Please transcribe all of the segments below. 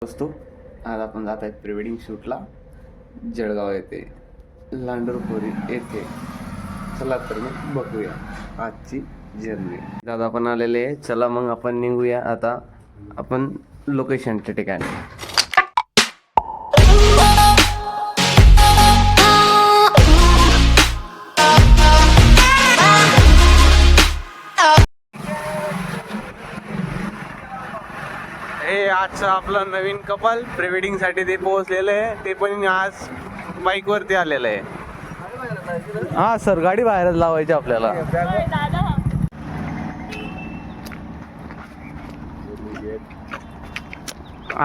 असतो. आज आपण जात आहेत प्री वेडिंग शूटला जळगाव येथे, लांडोरपोरी येथे. चला तर मग बघूया आजची जर्नी. दादा पण आलेले आहे. चला मग आपण निघूया आता आपण लोकेशनच्या ठिकाणी. हे आजचं आपलं नवीन कपल प्री वेडिंग साठी ते पोहोचलेलं आहे. ते पण आज बाईक वरती आलेलं आहे. हा सर, गाडी बाहेरच लावायची आपल्याला.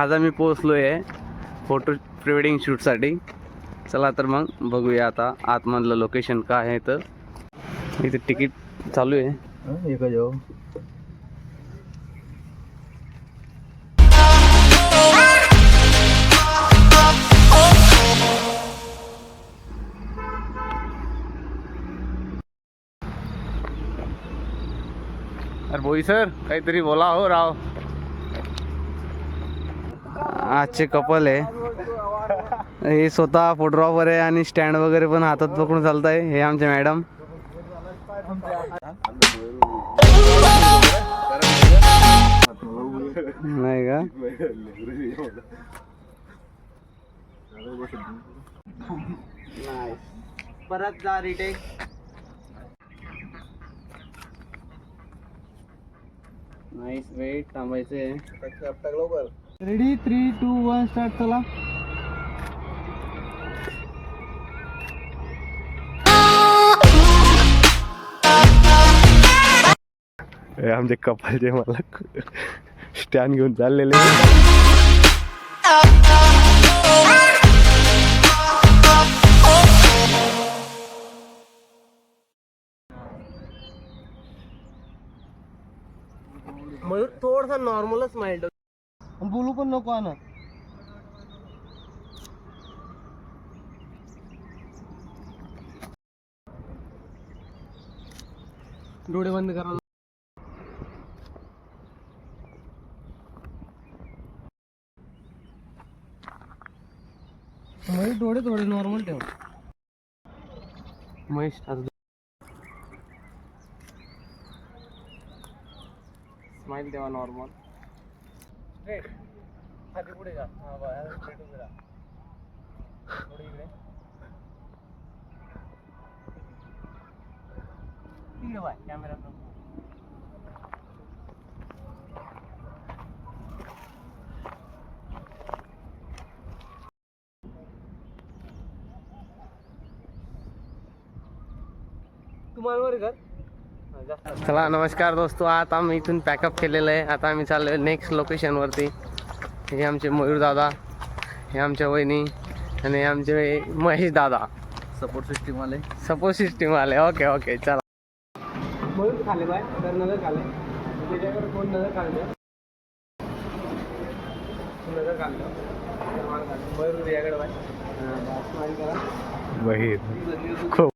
आज आम्ही पोहोचलोय फोटो प्री वेडिंग शूट साठी. चला तर मग बघूया आता आतमधलं लोकेशन काय आहे. तर इथे तिकीट चालू आहे. अरे बोई सर, काहीतरी बोला हो राव. आजचे कपल आहे. हे स्वतः फोटोग्राफर आहे आणि स्टँड वगैरे पण हातात पकडून चालताय. हे आमचे मॅडम. नाही का? परत जा रिटेक. नाईस. वेट थांबायचे. Ready 3, 2, 1 start. चला. आमचे कपल जे मला स्टँड घेऊन चाललेले. मयूर थोडासा नॉर्मलच माइंड बोलू पण नको ना. डोळे बंद करा. मयूर डोळे थोडे नॉर्मल ठेव. महेश स्माइल देवा नॉर्मल. स्ट्रेट खाली पुढे जा. हा बा, स्ट्रेट उभे राहा. थोडी इकडे इकडे बाय. कॅमेरा तुम्हाला वर कर. चला, नमस्कार दोस्तो. आता आम्ही इथून पॅकअप केलेलं आहे. आता आम्ही चाललो नेक्स्ट लोकेशन वरती. हे आमचे मयूर दादा, हे आमच्या वहिनी आणि हे आमचे महेश दादा. सपोर्ट सिस्टीम वाले. Okay okay. चला. मयूर खाले बाय तर नजर खाले. त्याच्याकडे कोण नजर काढले. नजर काढलं मयूर याकडे बाय. स्माइल करा. बहीर खूप.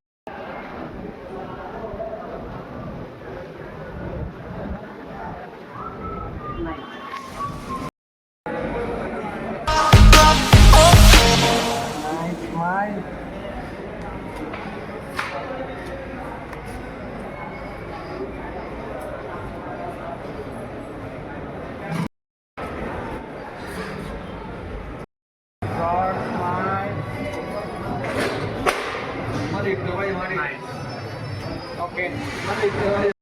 Okay.